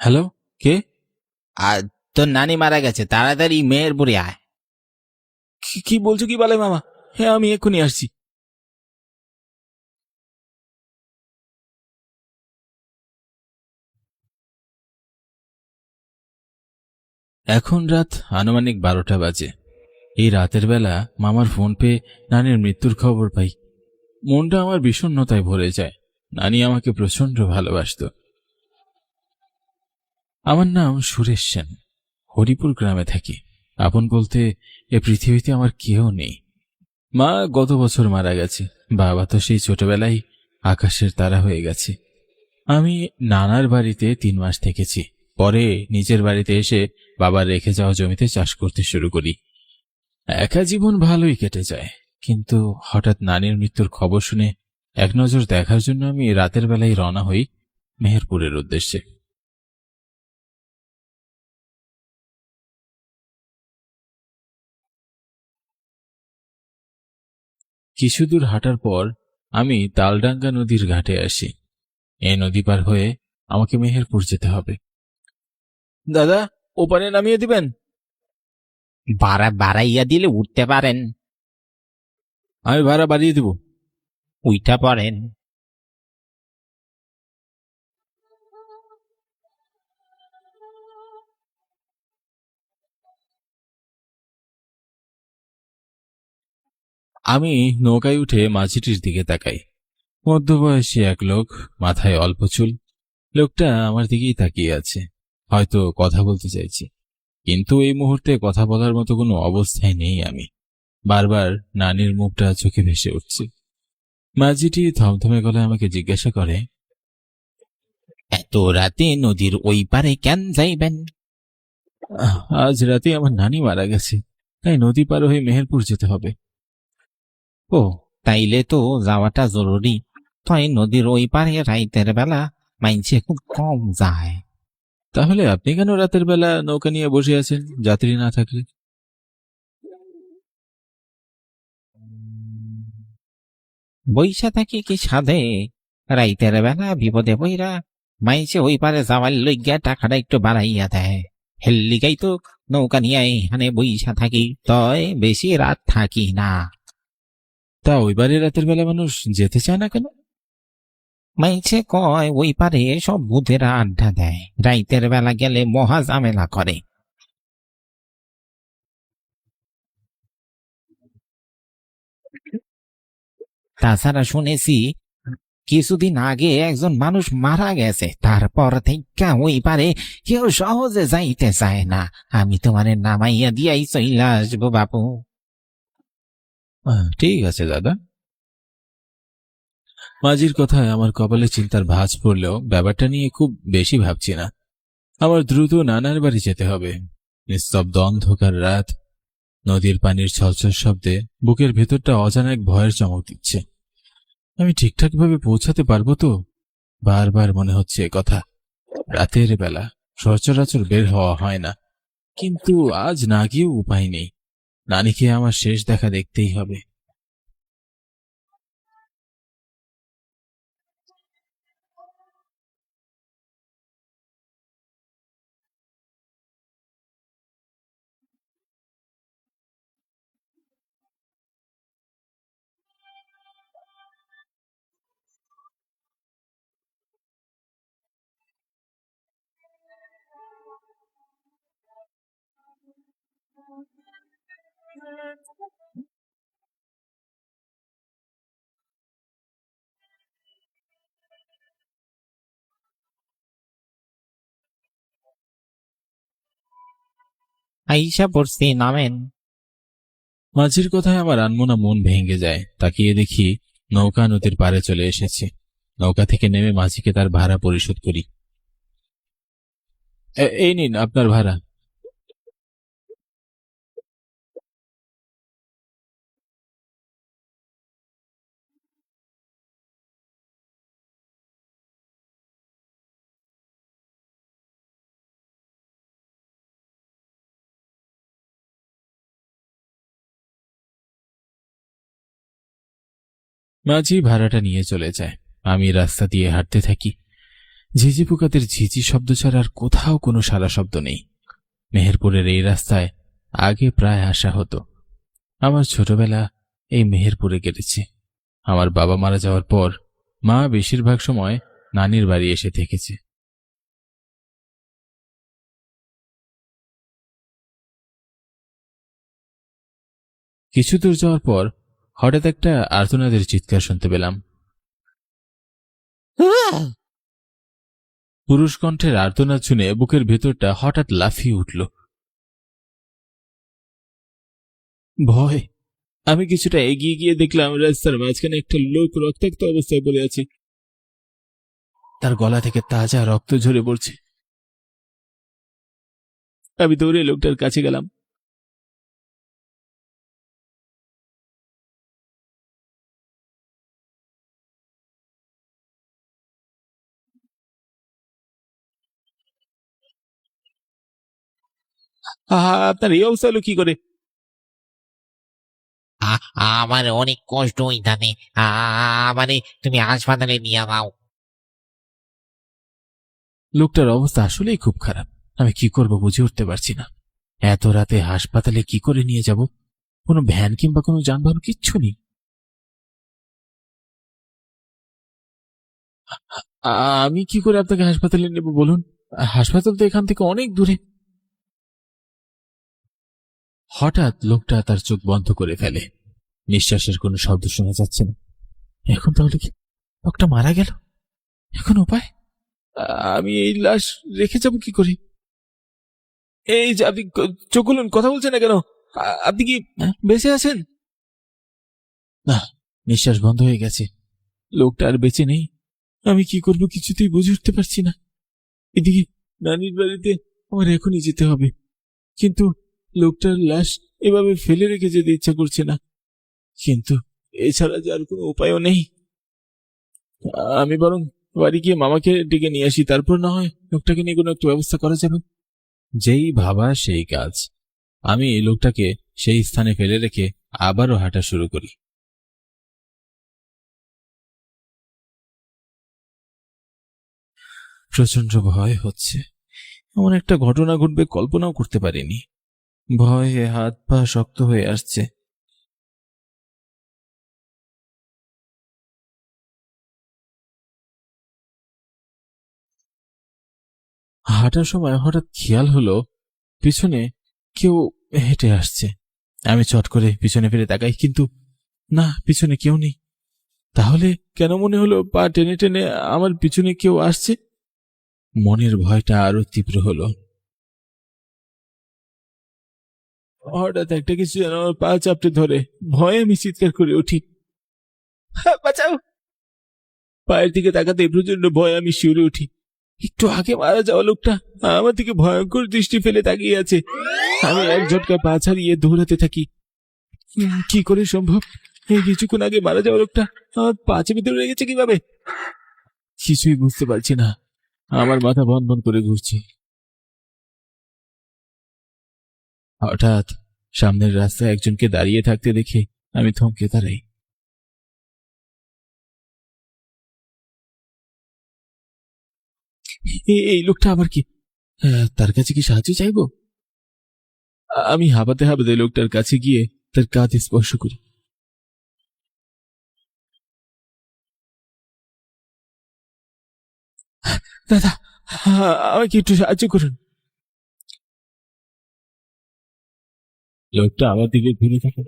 Hello, কে? আর তোর নানি মারা গেছে, তাড়াতাড়ি মেহেরপুরে আয়। কি বলছো কি বলে মামা? হ্যাঁ, আমি এক্ষুনি আসছি। এখন রাত আনুমানিক 12টা বাজে। এই রাতের বেলা মামার ফোন পেয়ে নানির মৃত্যুর খবর পাই। মনটা আমার বিষণ্ণতায় ভরে যায়। নানি আমাকে প্রচন্ড ভালোবাসতো। আমার নাম সুরেশ সেন। হরিপুর গ্রামে থাকি। আপন বলতে এ পৃথিবীতে আমার কেউ নেই। মা গত বছর মারা গেছে। বাবা তো সেই ছোটবেলায় আকাশের তারা হয়ে গেছে। আমি নানার বাড়িতে 3 মাস থেকেছি। পরে নিজের বাড়িতে এসে বাবার রেখে যাওয়া জমিতে চাষ করতে শুরু করি। একা জীবন ভালোই কেটে যায়, কিন্তু হঠাৎ নানির মৃত্যুর খবর শুনে এক নজর দেখার জন্য আমি রাতের বেলায় রওনা হই মেহেরপুরের উদ্দেশ্যে। কিছু দূর হাঁটার পর আমি তালডাঙ্গা নদীর ঘাটে আসি। এই নদী পার হয়ে আমাকে মেহেরপুর যেতে হবে। দাদা, ওপারে নামিয়ে দিবেন? ভাড়া বাড়াইয়া দিলে উঠতে পারেন। আমি ভাড়া বাড়িয়ে দিব। উইঠা পড়েন। আমি নৌকায় উঠে মাঝিটির দিকে তাকাই। মধ্যবয়সী এক লোক, মাথায় অল্প চুল। লোকটা আমার দিকেই তাকিয়ে আছে, হয়তো কথা বলতে চাইছি, কিন্তু এই মুহূর্তে কথা বলার মতো কোনো অবস্থায় নেই আমি। বারবার নানির মুখটা চোখে ভেসে উঠছে। মাঝিটি থমথমে গলায় আমাকে জিজ্ঞাসা করে, এত রাতে নদীর ওই পারে কেন যাইবেন? আজ রাতে আমার নানি মারা গেছে, তাই নদী পার হয়ে মেহেরপুর যেতে হবে। ও, তাইলে তো যাওয়াটা জরুরি। তাই নদীর ওই পারে রাইতের বেলা মাইনছে খুব কম যায়। তাহলে আপনি কেন রাতের বেলা নৌকা নিয়ে বসে আছেন, যাত্রী না থাকলে? বইসা থাকি কি সাধে? রাইতের বেলা বিপদে বইরা মাইছে ওই পারে যাওয়ার লইগা টাকাটা একটু বাড়াইয়া দেয়। হেল্লিগাই তো নৌকা নিয়ে এখানে বইসা থাকি, তয় বেশি রাত থাকি না। তা ওইবারে রাতের বেলা মানুষ যেতে চায় না কেন? মাইছে কয় ওই পারে সব ভূতেরা আড্ডা দেয়, রাইতের বেলা গেলে মহা ঝামেলা করে। তাছাড়া শুনেছি কিছুদিন আগে একজন মানুষ মারা গেছে, তারপর থেকে ওই পারে কেউ সহজে যাইতে চায় না। আমি তোমার নামাইয়া দিয়াই চইলা আসবো বাপু। ঠিক আছে দাদা। মাঝির কথায় আমার কপালে চিন্তার ভাঁজ পড়লেও ব্যাপারটা নিয়ে খুব বেশি ভাবছি না। আমার দ্রুত নানার বাড়ি যেতে হবে। নিস্তব্ধ অন্ধকার রাত, নদীর পানির ছলছল শব্দে বুকের ভেতরটা অজানা এক ভয়ের চমক দিচ্ছে। আমি ঠিকঠাক ভাবে পৌঁছাতে পারবো তো? বারবার মনে হচ্ছে এ কথা। রাতের বেলা সচরাচর বের হওয়া হয় না, কিন্তু আজ না গিয়েও উপায় নেই। নানিকে আমার শেষ দেখা দেখতেই হবে। আইসা পড়ছি, নামেন। মাঝির কথায় আমার আনমনা মন ভেঙে যায়। তাকিয়ে দেখি নৌকা নদীর পাড়ে চলে এসেছে। নৌকা থেকে নেমে মাঝিকে তার ভাড়া পরিশোধ করি। এই নিন আপনার ভাড়া। মাঝি ভাড়াটা নিয়ে চলে যায়। আমি রাস্তা দিয়ে হাঁটতে থাকি। ঝিঝি পোকাদের ঝিঝি শব্দ ছাড়া আর কোথাও কোনো সারা শব্দ নেই। মেহেরপুরের এই রাস্তায় আগে প্রায় আসা হতো। আমার ছোটবেলা এই মেহেরপুরে কেটেছে। আমার বাবা মারা যাওয়ার পর মা বেশিরভাগ সময় নানির বাড়ি এসে থেকেছে। কিছু দূর যাওয়ার পর হঠাৎ একটা আর্তনাদের চিৎকার শুনতে পেলাম। পুরুষ কণ্ঠের আর্তনাদ শুনে বুকের ভেতরটা হঠাৎ লাফিয়ে উঠল। ভয়। আমি কিছুটা এগিয়ে গিয়ে দেখলাম রাস্তার মাঝখানে একটা লোক রক্তাক্ত অবস্থায় পড়ে আছে। তার গলা থেকে তাজা রক্ত ঝরে পড়ছে। আমি দৌড়ে লোকটার কাছে গেলাম। আপনার এই অবস্থা হলো কি করে? আমার অনেক কষ্ট হইতাছে। আমারে তুমি হাসপাতালে নিয়ে যাও। লোকটার অবস্থা আসলেই খুব খারাপ। আমি কি করব বুঝে উঠতে পারছি না। এত রাতে হাসপাতালে কি করে নিয়ে যাব? কোনো ভ্যান কিংবা কোনো যানবাহন কিচ্ছু নেই। আমি কি করে আপনাকে হাসপাতালে নেব বলুন? হাসপাতাল তো এখান থেকে অনেক দূরে। হঠাৎ লোকটা তার চোখ বন্ধ করে ফেলে। নিঃশ্বাসের কোনো শব্দ শোনা যাচ্ছে না। এখন তাহলে কি লোকটা মারা গেল? এখন উপায়? আমি এই লাশ রেখে যাব কি করে? এই যে আপনি চোখ খুলুন, কথা বলছেন না কেন? আপনি কি বেঁচে আছেন? না, নিঃশ্বাস বন্ধ হয়ে গেছে। লোকটা আর বেঁচে নেই। আমি কি করব কিছুতেই বুঝে উঠতে পারছি না। এদিকে নানির বাড়িতে আমার এখনই যেতে হবে, কিন্তু লোকটার লাশ এভাবে ফেলে রেখে যেতে ইচ্ছা করছে না। কিন্তু এছাড়া যে আর কোনো উপায়ও নেই। আমি বরং বাড়ি গিয়ে মামাকে ডেকে নিয়ে আসি, তারপর না হয় লোকটাকে নিয়ে কোনো একটা ব্যবস্থা করা যাবে। যেই ভাবা সেই কাজ। আমি এই লোকটাকে সেই স্থানে ফেলে রেখে আবারও হাঁটা শুরু করি। প্রচন্ড ভয় হচ্ছে। এমন একটা ঘটনা ঘটবে কল্পনাও করতে পারিনি। ভয়ে হাত পা শক্ত হয়ে আসছে। হাঁটার সময় হঠাৎ খেয়াল হলো পিছনে কেউ হেঁটে আসছে। আমি চট করে পিছনে ফিরে তাকাই, কিন্তু না, পিছনে কেউ নেই। তাহলে কেন মনে হলো পা টেনে টেনে আমার পিছনে কেউ আসছে? মনের ভয়টা আরো তীব্র হলো। হঠাৎ একটা কিছু যেন আমার পা চাপটে ধরে। ভয়ে আমি চিৎকার করে উঠি, বাঁচাও! পায়ের দিকে তাকাতে প্রচন্ড ভয় আমি শিউরে উঠি। একটু আগে মারা যাওয়া লোকটা আমার দিকে ভয়ঙ্কর দৃষ্টি ফেলে তাকিয়ে আছে। আমি এক ঝটকা পা ছাড়িয়ে দৌড়াতে থাকি। কি করে সম্ভব? এই কিছুক্ষণ আগে মারা যাওয়া লোকটা আমার পাছে ভিতরে লেগেছে কিভাবে? কিছুই বুঝতে পারছি না। আমার মাথা বন বন করে ঘুরছে। হঠাৎ সামনের রাস্তায় একজনকে দাঁড়িয়ে থাকতে দেখে আমি থমকে দাঁড়াই। এই লোকটা আবার কি? তার কাছে কি সাহায্য চাইবো? আমি হাঁপাতে হাঁপাতে লোকটার কাছে গিয়ে তার কাঁধ স্পর্শ করি। দাদা, আমাকে একটু সাহায্য করুন। লোকটা আমার দিকে ঘুরে থাকে।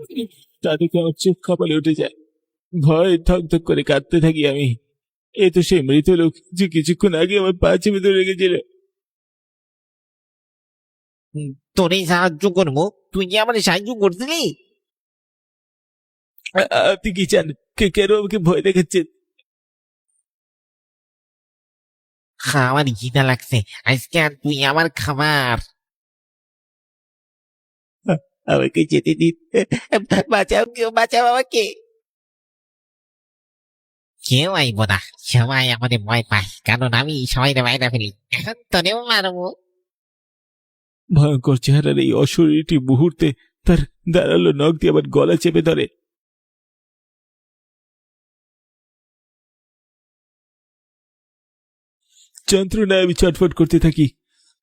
তা দেখে আমার চোখ কপালে উঠে যায়। ভয় ধক ধক করে কাঁদতে থাকি আমি। এ তো সেই মৃত লোক যে কিছুক্ষণ আগে আমার পা চেপে ধরে রেখেছিল। তোরে সাহায্য করবো? তুই কি আমার সাহায্য করছিলি? আপনি কি চান? কেন আমাকে ভয় দেখাচ্ছেন? আমার ঘৃণা লাগছে। আজকে আর তুই আমার খাবার। আমাকে যেতে দিন। বাঁচাও, কেউ বাঁচাও আমাকে। কেউ আইব না, সবাই আমাদের ভয় পায়, কারণ আমি সবাই বাইরে ফেলি। এখন তোরেও মারবো। ভয়ঙ্কর চেহারার এই অশরীরটি মুহূর্তে তার দাঁড়ালো নখ দিয়ে আবার গলা চেপে ধরে। যন্ত্রণায় আমি ছটফট করতে থাকি,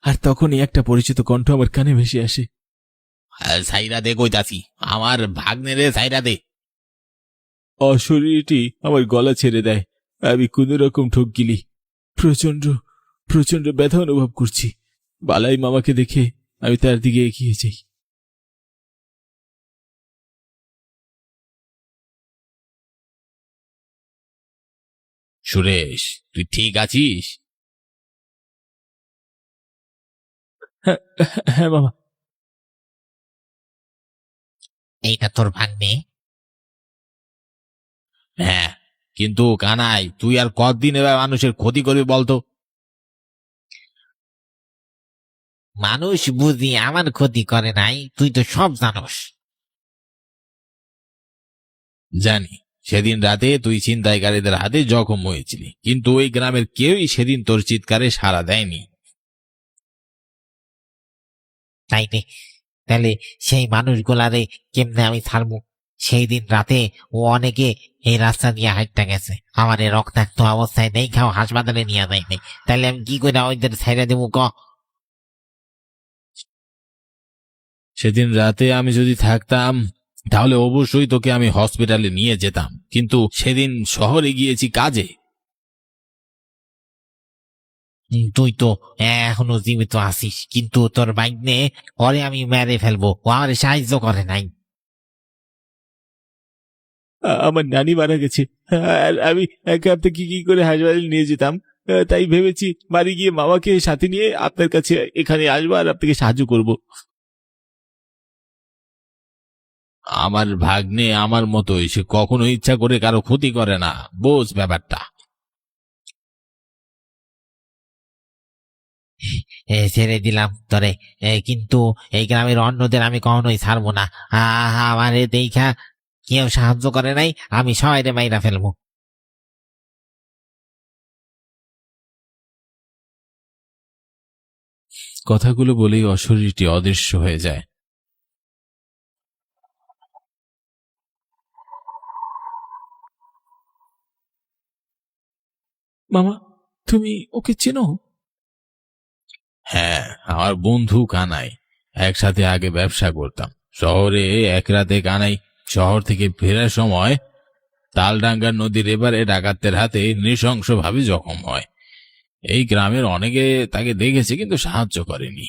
আর তখনই একটা পরিচিত কণ্ঠ আমার কানে ভেসে আসে। সাইরা দে কইতাছি, আমার ভাগ্নে সাইরা দে। অশরীরটি আমার গলা ছেড়ে দেয়। আমি কোনো রকম ঠক গিলি। প্রচন্ড প্রচন্ড ব্যথা অনুভব করছি। বালাই মামাকে দেখে আমি তার দিকে এগিয়ে যাই। সুরেশ, তুই ঠিক আছিস? হ্যাঁ, হ্যাঁ মামা। এইটা তোর ভাগ্নে? হ্যাঁ, কিন্তু কানাই, তুই আর কতদিন এবার মানুষের ক্ষতি করবি বলতো? মানুষ বুঝি আমার ক্ষতি করে নাই, তুই তো সব জানোস। জানি, সেদিন রাতে তুই ছিনতাইকারীদের হাতে জখম হয়েছিলি, কিন্তু ওই গ্রামের কেউই সেদিন তোর চিৎকারে সাড়া দেয়নি। তাইলে তাহলে সেই মানুষগুলারে কেমনে আমি ছাড়বো? সেই দিন রাতে ও অনেকে এই রাস্তা দিয়ে হাঁটতে গেছে, আমার এই রক্তাক্ত অবস্থায় নেই খাও হাসপাতালে নিয়ে যায়নি, তাহলে আমি কি করে ওইদের ছেড়ে দেবো ক? সেদিন রাতে আমি যদি থাকতাম তাহলে অবশ্যই তোকে আমি হসপিটালে নিয়ে যেতাম, কিন্তু সেদিন শহরে গিয়েছি কাজে। তুই তো এখনো জীবিত আছিস, কিন্তু তোর বাইকনে ওরে আমি মেরে ফেলবো, ও আমার সাহায্য করে নাই। আমার নানি মারা গেছে, আর আমি একা আপনাকে কি করে হাসপাতালে নিয়ে যেতাম। তাই ভেবেছি বাড়ি গিয়ে মামাকে সাথে নিয়ে আপনার কাছে এখানে আসবো আর আপনাকে সাহায্য করব। আমার ভাগ্নে আমার মতোই, সে কখনো ইচ্ছা করে কারো ক্ষতি করে না, বোঝ ব্যাপারটা। ছেড়ে দিলাম তোরে, কিন্তু এই গ্রামের অন্যদের আমি কখনোই ছাড়বো না। আমারে দেখা কেউ সাহায্য করে নাই, আমি সবাই মাইরা ফেলবো। কথাগুলো বলেই অশরীরটি অদৃশ্য হয়ে যায়। মামা, তুমি ওকে চেনো? হ্যাঁ, আমার বন্ধু কানাই, একসাথে আগে ব্যবসা করতাম শহরে। এক রাতে কানাই শহর থেকে ফেরার সময় তালডাঙ্গা নদীর এবারে ডাকাতদের হাতে নৃশংসভাবে জখম হয়। এই গ্রামের অনেকে তাকে দেখেছে কিন্তু সাহায্য করেনি।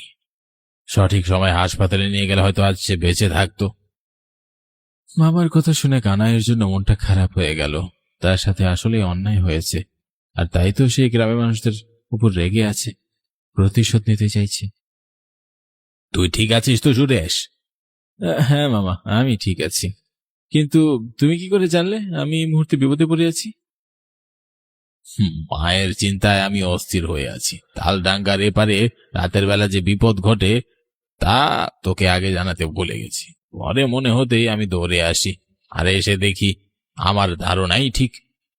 সঠিক সময় হাসপাতালে নিয়ে গেলে হয়তো আজ সে বেঁচে থাকতো। মামার কথা শুনে কানাইয়ের জন্য মনটা খারাপ হয়ে গেল। তার সাথে আসলে অন্যায় হয়েছে, আর তাই তো সেই গ্রামের মানুষদের উপর রেগে আছে, প্রতিশোধ নিতে চাইছে। তুই ঠিক আছিস তো সুরেশ? হ্যাঁ মামা, আমি ঠিক আছি। কিন্তু তুমি কি করে জানলে আমি এই মুহূর্তে বিপদে পড়ে আছি? মায়ের চিন্তায় আমি অস্থির হয়ে আছি। তালডাঙ্গার এপারে রাতের বেলা যে বিপদ ঘটে তা তোকে আগে জানাতে ভুলে গেছি। পরে মনে হতেই আমি দৌড়ে আসি, আর এসে দেখি আমার ধারণাই ঠিক,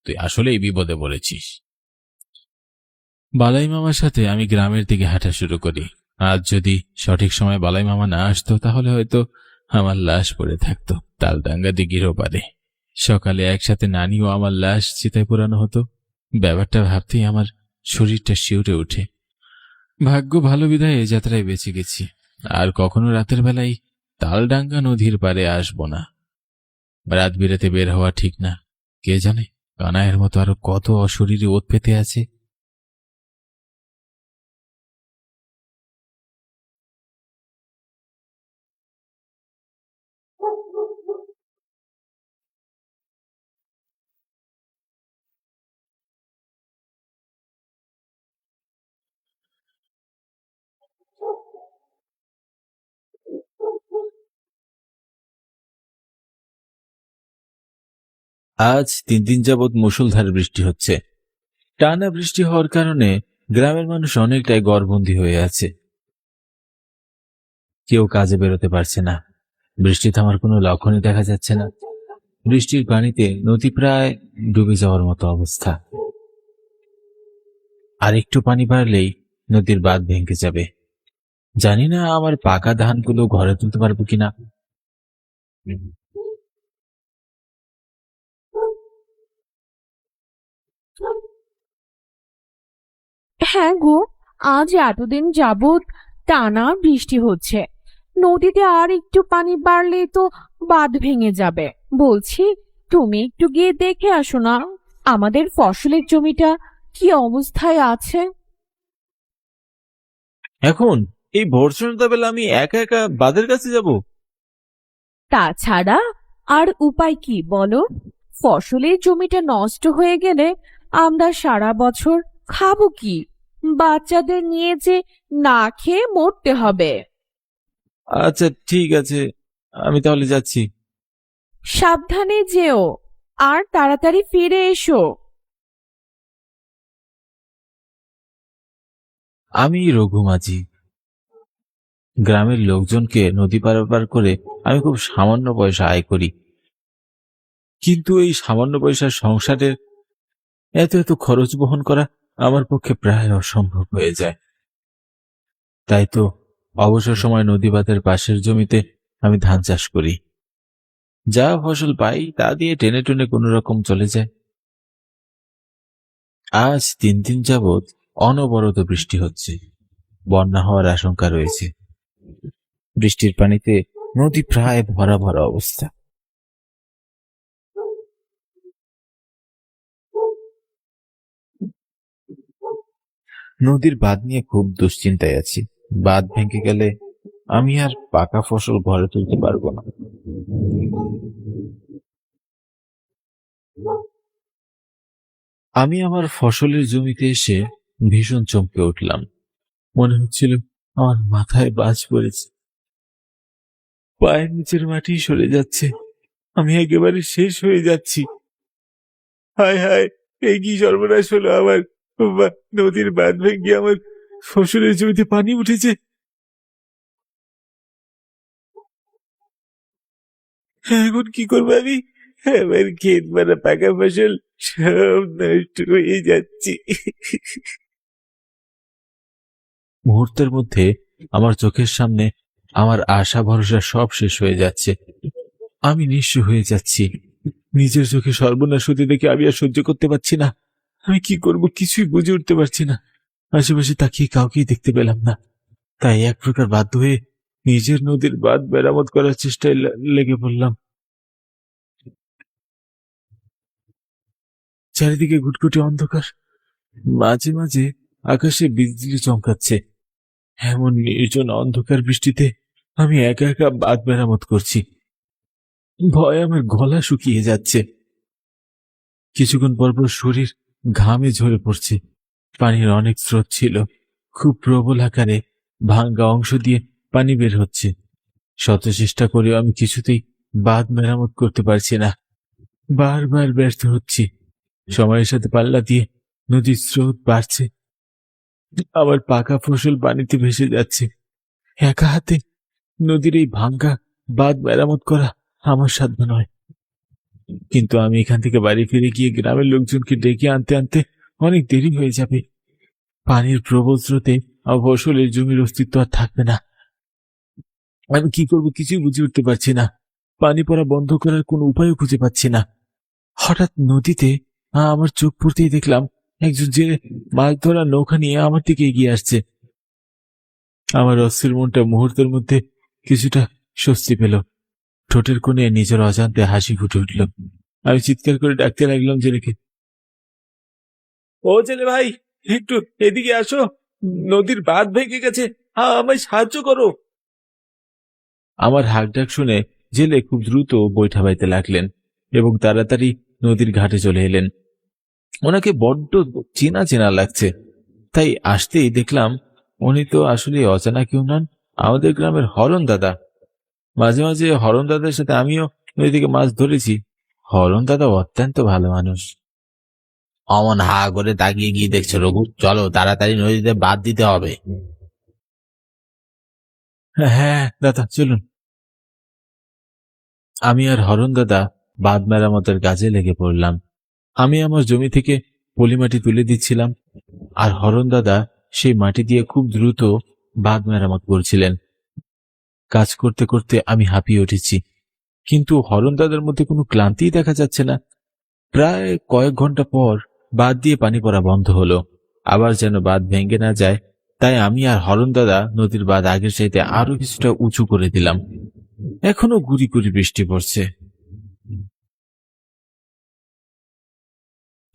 তুই আসলেই বিপদে পড়েছিস। বালাই মামার সাথে আমি গ্রামের দিকে হাঁটা শুরু করি। আজ যদি সঠিক সময় বালাই মামা না আসতো তাহলে হয়তো আমার লাশ পড়ে থাকতো তালডাঙ্গা দিঘির ওপারে। সকালে একসাথে নানি ও আমার লাশ চিতায় পোড়ানো হতো। ব্যাপারটা ভাবতেই আমার শরীরটা শিউরে ওঠে। ভাগ্য ভালো বিধায় এ যাত্রায় বেঁচে গেছি। আর কখনো রাতের বেলায় তালডাঙ্গা নদীর পাড়ে আসবো না। রাত বিরাতে বের হওয়া ঠিক না। কে জানে কানাইয়ের মতো আরো কত অশরীরী ওত পেতে আছে। আজ 3 দিন যাবৎ মুষলধারে বৃষ্টি হচ্ছে। টানা বৃষ্টি হওয়ার কারণে গ্রামের মানুষ অনেকটাই ঘরবন্দি হয়ে আছে। কেউ কাজে বেরোতে পারছে না। বৃষ্টি থামার কোনো লক্ষণই দেখা যাচ্ছে না। বৃষ্টির পানিতে নদী প্রায় ডুবে যাওয়ার মতো অবস্থা। আর একটু পানি বাড়লেই নদীর বাঁধ ভেঙে যাবে। জানি না আমার পাকা ধানগুলো ঘরে তুলতে পারবো কিনা। হ্যাঁ গো, আজ এতদিন যাবৎ টানা বৃষ্টি হচ্ছে। নদীতে আর একটু পানি বাড়লে তো বাঁধ ভেঙে যাবে। বলছি, তুমি একটু গিয়ে দেখে আসো না, আমাদের ফসলের জমিটা কি অবস্থায় আছে। এখন এই ভোর সন্ধ্যা বেলা আমি একা একা বাঁধের কাছে যাব? তাছাড়া আর উপায় কি বলো? ফসলের জমিটা নষ্ট হয়ে গেলে আমরা সারা বছর খাবো কি? বাচ্চাদের নিয়ে যে না খেয়ে মরতে হবে। আচ্ছা ঠিক আছে, আমি তাহলে যাচ্ছি। সাবধানে যেও, আর তাড়াতাড়ি ফিরে এসো। আমি রঘু মাঝি। গ্রামের লোকজনকে নদী পারাপার করে আমি খুব সামান্য পয়সা আয় করি, কিন্তু এই সামান্য পয়সার সংসারের এত এত খরচ বহন করা আমার পক্ষে প্রায় অসম্ভব হয়ে যায়। তাই তো অবসর সময় নদী বাঁধের পাশের জমিতে আমি ধান চাষ করি। যা ফসল পাই তা দিয়ে টেনে টুনে কোনো রকম চলে যায়। আজ 3 দিন যাবৎ অনবরত বৃষ্টি হচ্ছে, বন্যা হওয়ার আশঙ্কা রয়েছে। বৃষ্টির পানিতে নদী প্রায় ভরা ভরা অবস্থা। নদীর বাঁধ নিয়ে খুব দুশ্চিন্তায় আছি। বাঁধ ভেঙে গেলে আমি আর পাকা ফসল ঘরে তুলতে পারবো না। আমি আমার ফসলের জমিতে এসে ভীষণ চমকে উঠলাম। মনে হচ্ছিল আমার মাথায় বাজ পড়েছে, পায়ের নিচের মাটি সরে যাচ্ছে, আমি একেবারে শেষ হয়ে যাচ্ছি। হায় হায়, এই কি সর্বনাশ হলো আমার! নদীর বাঁধ ভেঙে আমার ফসলের জমিতে পানি উঠেছে। এখন কি করবো আমি? আমার ক্ষেত মারা পাকা ফসল সব নষ্ট হয়ে যাচ্ছে। মুহূর্তের মধ্যে আমার চোখের সামনে আমার আশা ভরসা সব শেষ হয়ে যাচ্ছে। আমি নিঃস্ব হয়ে যাচ্ছি। নিজের চোখে সর্বনাশ হতে দেখে আমি আর সহ্য করতে পারছি না। আমি কি করব কিছুই বুঝে উঠতে পারছি না। আশেপাশে তাকিয়ে কাউকেই দেখতে পেলাম না। তাই এক প্রকার বাধ্য হয়ে নিজের নদীর বাঁধ মেরামত করার চেষ্টায় লেগে পড়লাম। চারিদিকে ঘুটঘুটে অন্ধকার, মাঝে মাঝে আকাশে বিজলি চমকাচ্ছে। এমন নির্জন অন্ধকার বৃষ্টিতে আমি একা একা বাঁধ মেরামত করছি। ভয়ে আমার গলা শুকিয়ে যাচ্ছে। কিছুক্ষণ পরপর শরীর ঘামে ঝরে পড়ছে। পানির অনেক স্রোত ছিল, খুব প্রবল আকারে ভাঙ্গা অংশ দিয়ে পানি বের হচ্ছে। শত চেষ্টা করেও আমি কিছুতেই বাঁধ মেরামত করতে পারছি না। বারবার ব্যর্থ হচ্ছি। সময়ের সাথে পাল্লা দিয়ে নদীর স্রোত বাড়ছে, আমার পাকা ফসল পানিতে ভেসে যাচ্ছে। একা হাতে নদীর এই ভাঙ্গা বাঁধ মেরামত করা আমার সাধ্য নয়। কিন্তু আমি এখান থেকে বাড়ি ফিরে গিয়ে গ্রামের লোকজনকে ডেকে আনতে আনতে অনেক দেরি হয়ে যাবে। পানির প্রবল স্রোতে আমার ফসলের জমির অস্তিত্ব আর থাকবে না। আমি কি করব কিছুই বুঝে উঠতে পারছি না। পানি পড়া বন্ধ করার কোনো উপায়ও খুঁজে পাচ্ছি না। হঠাৎ নদীতে আমার চোখ পড়তেই দেখলাম একজন জেলে মাছ ধরার নৌকা নিয়ে আমার দিকে এগিয়ে আসছে। আমার অস্থির মনটা মুহূর্তের মধ্যে কিছুটা স্বস্তি পেল। ঠোঁটের কোণে নিজের অজান্তে হাসি ফুটে উঠল। আমি চিৎকার করে ডাকতে লাগলাম জেলেকে, ও জেলে ভাই, একটু এদিকে আসো, নদীর বাঁধ ভেঙে গেছে, আমায় সাহায্য করো। আমার হাঁক ডাক শুনে জেলে খুব দ্রুত বৈঠা বাইতে লাগলেন এবং তাড়াতাড়ি নদীর ঘাটে চলে এলেন। ওনাকে বড্ড চেনা চেনা লাগছে, তাই আসতেই দেখলাম উনি তো আসলে অজানা কেউ নন, আমাদের গ্রামের হরণ দাদা। মাঝে মাঝে হরণ দাদার সাথে আমিও নদী থেকে মাছ ধরেছি। হরণ দাদা অত্যন্ত ভালো মানুষ। অমন হা করে তাকিয়ে গিয়ে দেখছো রঘু, চলো তাড়াতাড়ি নদীতে বাঁধ দিতে হবে। হ্যাঁ দাদা চলুন। আমি আর হরণ দাদা বাঁধ মেরামতের কাজে লেগে পড়লাম। আমি আমার জমি থেকে পলি মাটি তুলে দিচ্ছিলাম, আর হরণ দাদা সেই মাটি দিয়ে খুব দ্রুত বাঁধ মেরামত করছিলেন। কাজ করতে করতে আমি হাঁপিয়ে উঠেছি, কিন্তু হরণ দাদার মধ্যে কোনো ক্লান্তিই দেখা যাচ্ছে না। প্রায় কয়েক ঘন্টা পর বাঁধ দিয়ে পানি পড়া বন্ধ হলো। আবার যেন বাঁধ ভেঙে না যায়, তাই আমি আর হরণ দাদা নদীর বাঁধ আগের চাইতে আরো কিছুটা উঁচু করে দিলাম। এখনো গুড়ি গুড়ি বৃষ্টি পড়ছে।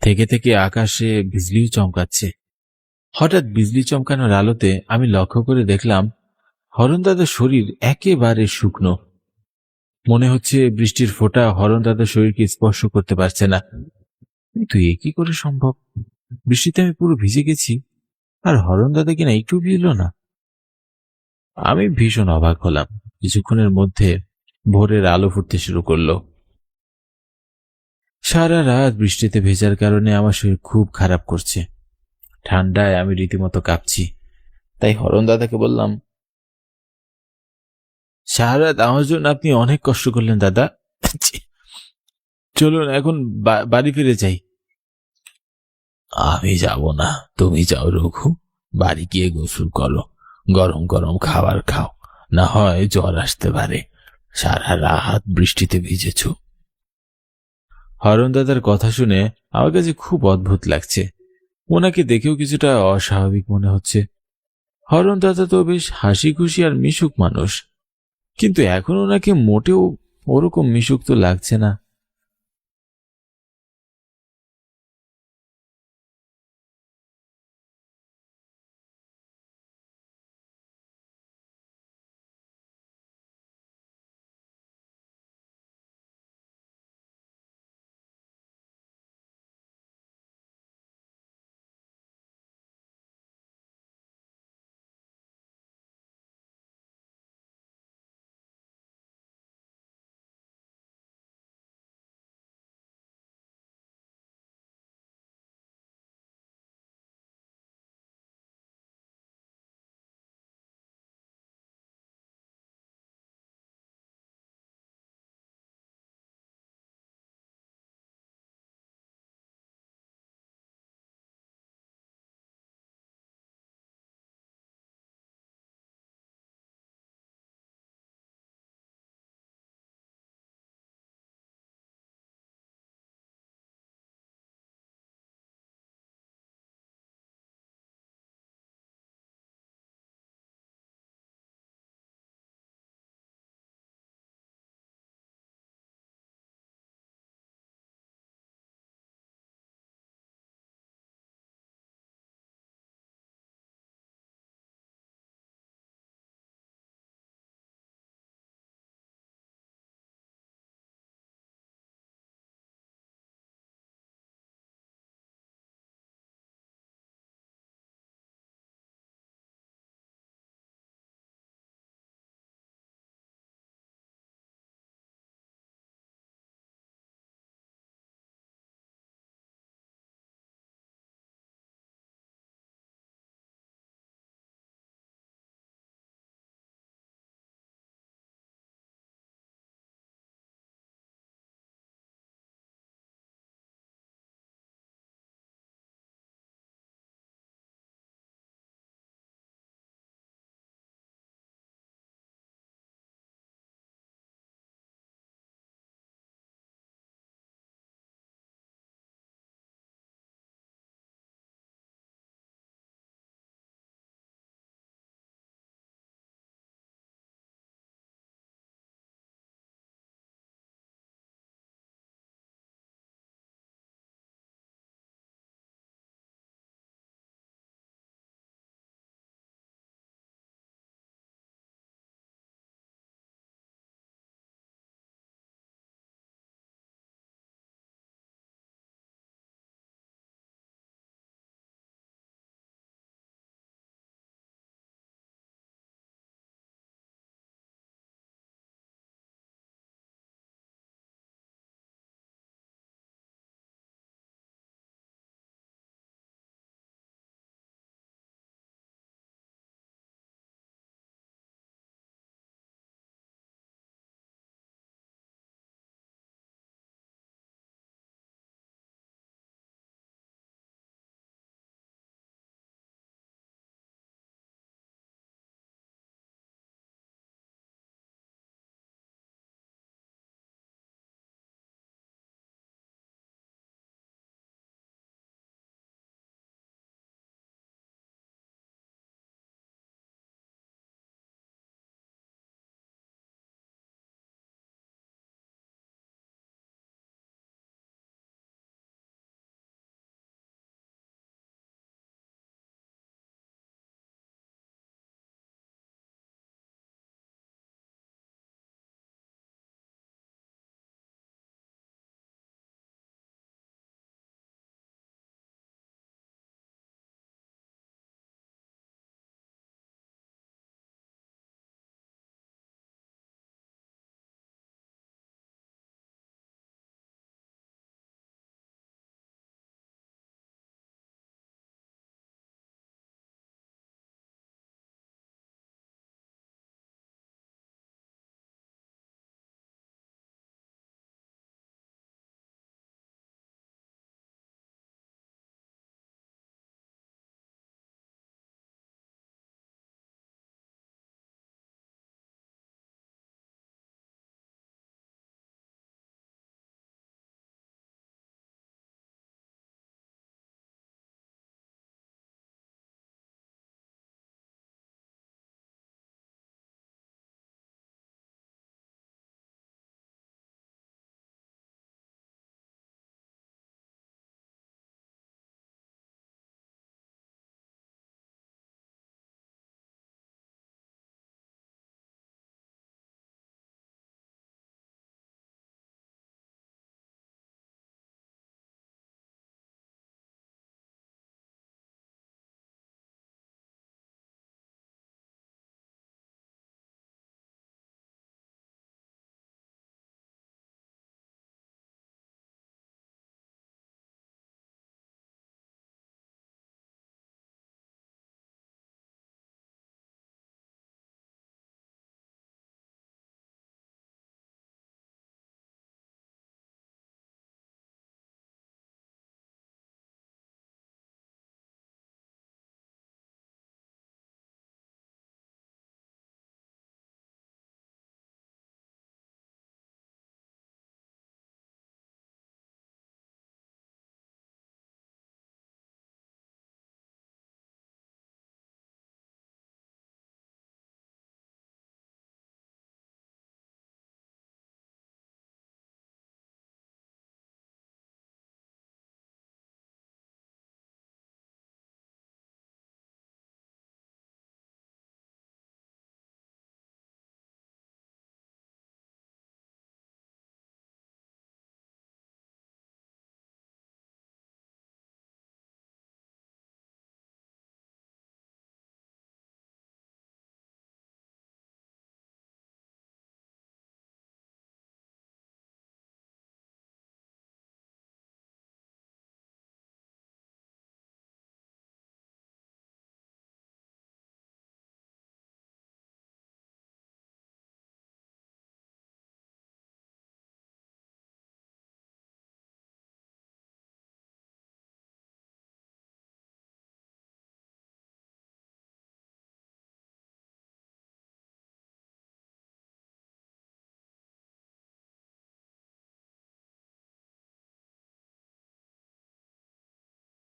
থেকে থেকে আকাশে বিজলিও চমকাচ্ছে। হঠাৎ বিজলি চমকানোর আলোতে আমি লক্ষ্য করে দেখলাম হরণ দাদার শরীর একেবারে শুকনো। মনে হচ্ছে বৃষ্টির ফোঁটা হরণ দাদার শরীরকে স্পর্শ করতে পারছে না। কিন্তু এ কি করে সম্ভব? বৃষ্টিতে আমি পুরো ভিজে গেছি, আর হরণ দাদা কিনা একটু ভিজল না। আমি ভীষণ অবাক হলাম। কিছুক্ষণের মধ্যে ভোরের আলো ফুটতে শুরু করলো। সারা রাত বৃষ্টিতে ভেজার কারণে আমার শরীর খুব খারাপ করছে। ঠান্ডায় আমি রীতিমতো কাঁপছি। তাই হরণ দাদাকে বললাম, সারা রাত আমার জন্য আপনি অনেক কষ্ট করলেন দাদা, চলুন এখন বাড়ি ফিরে যাই। আমি যাব না, তুমি যাও রঘু। বাড়ি গিয়ে গোসল করো, গরম গরম খাবার খাও, না হয় জ্বর আসতে পারে। সারা রাত বৃষ্টিতে ভিজেছ। হরণ দাদার কথা শুনে আমার কাছে খুব অদ্ভুত লাগছে। ওনাকে দেখেও কিছুটা অস্বাভাবিক মনে হচ্ছে। হরণ দাদা তো বেশ হাসি খুশি আর মিশুক মানুষ, কিন্তু এখন ওনাকে মোটেও ওরকম মিশুক তো লাগছে না।